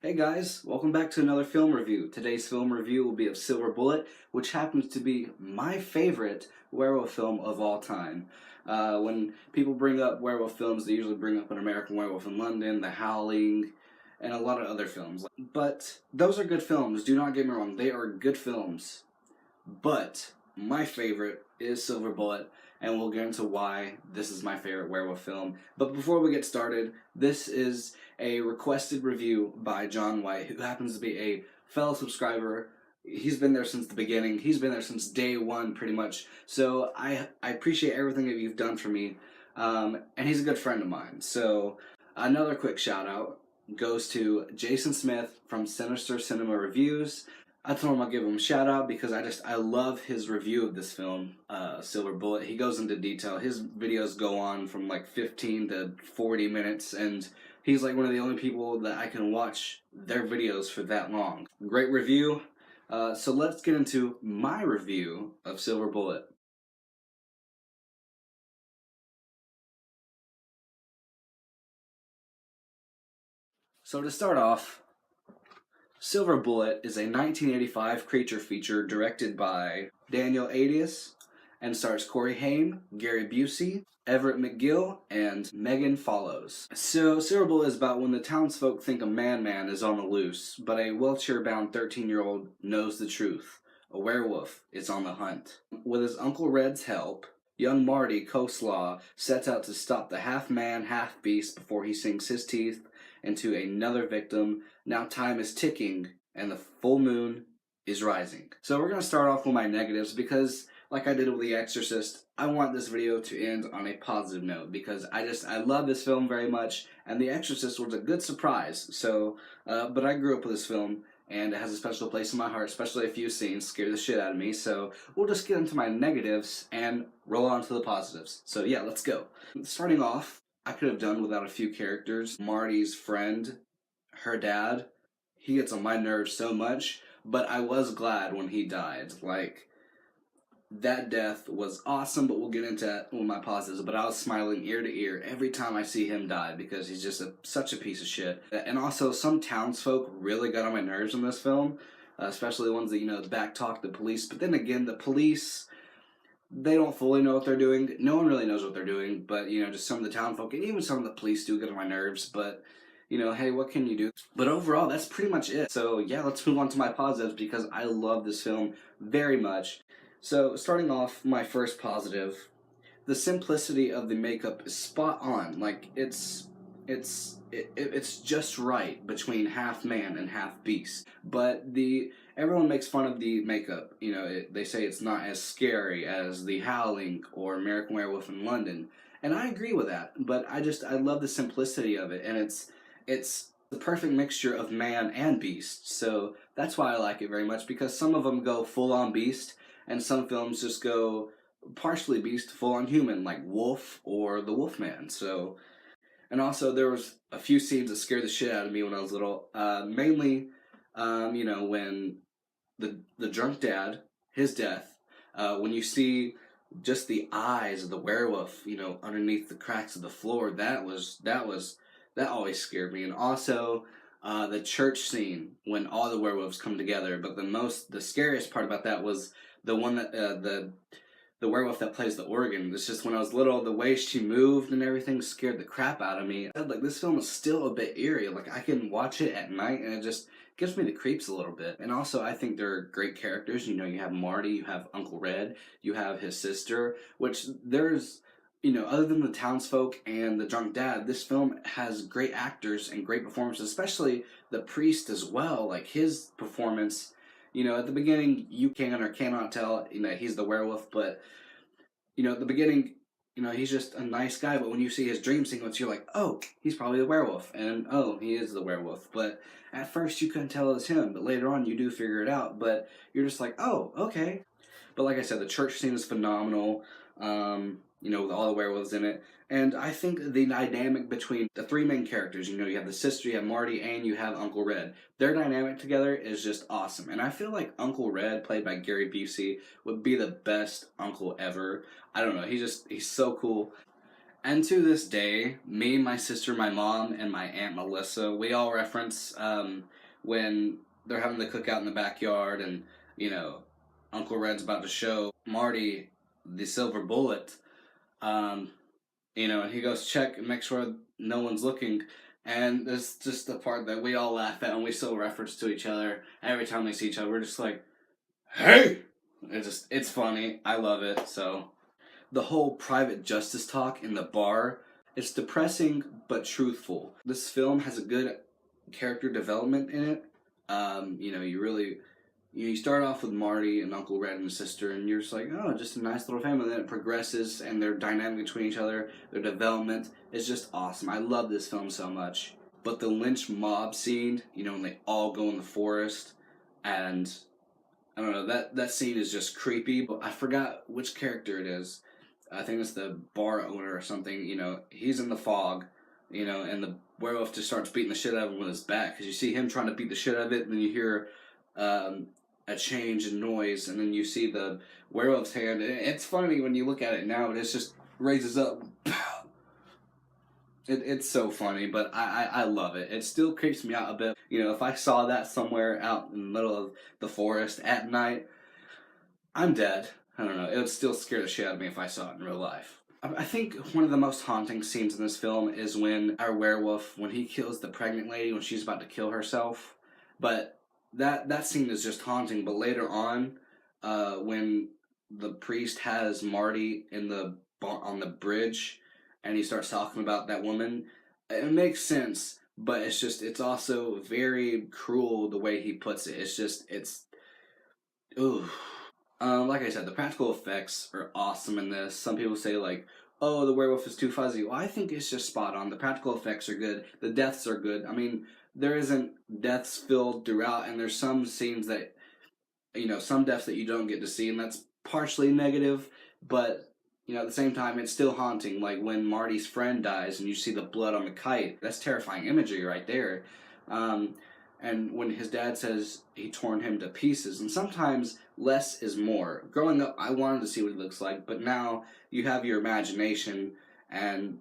Hey guys, welcome back to another film review. Today's film review will be of Silver Bullet, which happens to be my favorite werewolf film of all time. When people bring up werewolf films, they usually bring up An American Werewolf in London, The Howling, and a lot of other films. But those are good films, do not get me wrong, they are good films. But my favorite is Silver Bullet, and we'll get into why this is my favorite werewolf film. But before we get started, this is a requested review by John White, who happens to be a fellow subscriber. He's been there since the beginning. He's been there since day one, pretty much. So I appreciate everything that you've done for me, and he's a good friend of mine. So another quick shout out goes to Jason Smith from Sinister Cinema Reviews. I told him I'd give him a shout out because I love his review of this film, Silver Bullet. He goes into detail. His videos go on from like 15 to 40 minutes, and he's like one of the only people that I can watch their videos for that long. Great review. So let's get into my review of Silver Bullet. So to start off, Silver Bullet is a 1985 creature feature directed by Daniel Adius and stars Corey Haim, Gary Busey, Everett McGill, and Megan Follows. So Silver Bullet is about when the townsfolk think a man is on the loose, but a wheelchair-bound 13-year-old knows the truth. A werewolf is on the hunt. With his Uncle Red's help, young Marty Coleslaw sets out to stop the half-man, half-beast before he sinks his teeth into another victim. Now time is ticking, and the full moon is rising. So we're going to start off with my negatives because, like I did with The Exorcist, I want this video to end on a positive note because I love this film very much, and The Exorcist was a good surprise. So, but I grew up with this film, and it has a special place in my heart, especially a few scenes scare the shit out of me. So we'll just get into my negatives and roll on to the positives. So yeah, let's go. Starting off, I could have done without a few characters. Marty's friend, her dad, he gets on my nerves so much, but I was glad when he died. Like, that death was awesome, but we'll get into one of my positives. But I was smiling ear to ear every time I see him die because he's just such a piece of shit. And also, some townsfolk really got on my nerves in this film, especially the ones that, backtalk the police. But then again, the police, they don't fully know what they're doing. No one really knows what they're doing, but, just some of the townfolk, and even some of the police do get on my nerves, but, hey, what can you do? But overall, that's pretty much it. So, yeah, let's move on to my positives because I love this film very much. So, starting off, my first positive, the simplicity of the makeup is spot on. Like, it's just right between half man and half beast. But everyone makes fun of the makeup. They say it's not as scary as The Howling or American Werewolf in London, and I agree with that. But I love the simplicity of it, and it's the perfect mixture of man and beast. So that's why I like it very much, because some of them go full on beast, and some films just go partially beast, full on human, like Wolf or The Wolfman. So. And also, there was a few scenes that scared the shit out of me when I was little. Mainly, when the drunk dad, his death, when you see just the eyes of the werewolf, underneath the cracks of the floor, that always scared me. And also, the church scene when all the werewolves come together. But the scariest part about that was the one that the werewolf that plays the organ. It's just when I was little, the way she moved and everything scared the crap out of me. Like, this film is still a bit eerie. Like, I can watch it at night and it just gives me the creeps a little bit. And also, I think they're great characters. You have Marty, you have Uncle Red, you have his sister, which there's, other than the townsfolk and the drunk dad, this film has great actors and great performances, especially the priest as well. Like, his performance, at the beginning, you can or cannot tell, he's the werewolf, but, at the beginning, he's just a nice guy, but when you see his dream sequence, you're like, oh, he's probably the werewolf, and oh, he is the werewolf. But at first, you couldn't tell it was him, but later on, you do figure it out, but you're just like, oh, okay. But like I said, the church scene is phenomenal, with all the werewolves in it. And I think the dynamic between the three main characters, you have the sister, you have Marty, and you have Uncle Red. Their dynamic together is just awesome. And I feel like Uncle Red, played by Gary Busey, would be the best uncle ever. I don't know, he's so cool. And to this day, me, my sister, my mom, and my aunt Melissa, we all reference when they're having the cookout in the backyard, and you know, Uncle Red's about to show Marty the silver bullet. Um, and he goes check and make sure no one's looking. And there's just the part that we all laugh at, and we still reference to each other every time we see each other. We're just like, "Hey!" It's funny. I love it. So the whole private justice talk in the bar, it's depressing but truthful. This film has a good character development in it. You really you start off with Marty and Uncle Red and his sister, and you're just like, oh, just a nice little family. And then it progresses, and their dynamic between each other, their development is just awesome. I love this film so much. But the lynch mob scene, when they all go in the forest, and I don't know, that scene is just creepy. But I forgot which character it is. I think it's the bar owner or something. He's in the fog, and the werewolf just starts beating the shit out of him with his bat, because you see him trying to beat the shit out of it, and then you hear a change in noise, and then you see the werewolf's hand. It's funny when you look at it now, but it just raises up. It's so funny, but I love it. It still creeps me out a bit. If I saw that somewhere out in the middle of the forest at night, I'm dead. I don't know. It would still scare the shit out of me if I saw it in real life. I think one of the most haunting scenes in this film is when our werewolf, when he kills the pregnant lady when she's about to kill herself. But that scene is just haunting. But later on, when the priest has Marty on the bridge, and he starts talking about that woman, it makes sense. But it's also very cruel the way he puts it. It's ooh. Like I said, the practical effects are awesome in this. Some people say like, "Oh, the werewolf is too fuzzy." Well, I think it's just spot on. The practical effects are good. The deaths are good. I mean, there isn't deaths filled throughout, and there's some scenes that, some deaths that you don't get to see, and that's partially negative. But at the same time, it's still haunting. Like when Marty's friend dies, and you see the blood on the kite. That's terrifying imagery right there. And when his dad says he torn him to pieces, and sometimes less is more. Growing up, I wanted to see what he looks like, but now you have your imagination, and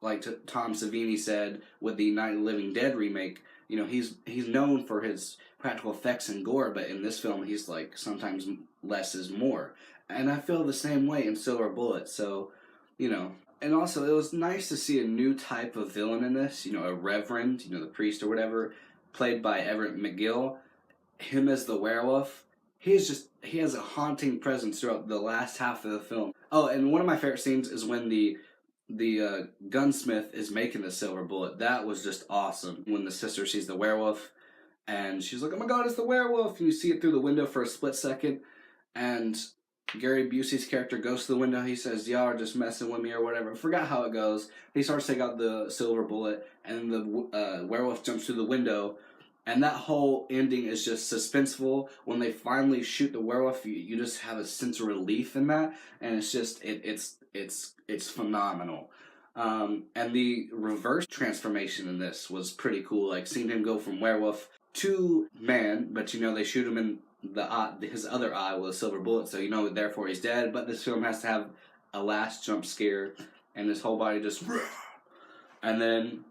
like Tom Savini said with the Night of the Living Dead remake, he's known for his practical effects and gore, but in this film, he's like, sometimes less is more. And I feel the same way in Silver Bullet, so, And also, it was nice to see a new type of villain in this, a reverend, the priest or whatever, played by Everett McGill. Him as the werewolf, he has a haunting presence throughout the last half of the film. Oh, and one of my favorite scenes is when the gunsmith is making the silver bullet. That was just awesome. When the sister sees the werewolf, and she's like, "Oh my God, it's the werewolf!" And you see it through the window for a split second, and Gary Busey's character goes to the window. He says, "Y'all are just messing with me," or whatever. I forgot how it goes. He starts to take out the silver bullet, and the werewolf jumps through the window. And that whole ending is just suspenseful. When they finally shoot the werewolf, you just have a sense of relief in that, and it's just it's phenomenal. And the reverse transformation in this was pretty cool. Like seeing him go from werewolf to man, but they shoot him in the eye, his other eye with a silver bullet, so therefore he's dead. But this film has to have a last jump scare, and his whole body just, and then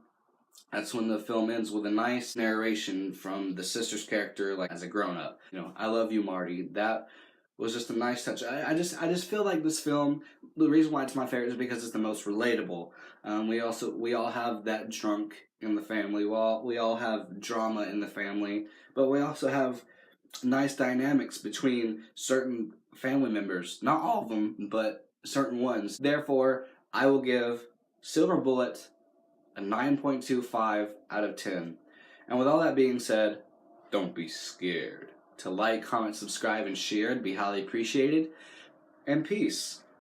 that's when the film ends with a nice narration from the sister's character, like as a grown up. "I love you, Marty." That was just a nice touch. I just feel like this film. The reason why it's my favorite is because it's the most relatable. We all have that drunk in the family. We all have drama in the family, but we also have nice dynamics between certain family members. Not all of them, but certain ones. Therefore, I will give Silver Bullet a 9.25 out of 10. And with all that being said, don't be scared. To like, comment, subscribe, and share would be highly appreciated. And peace.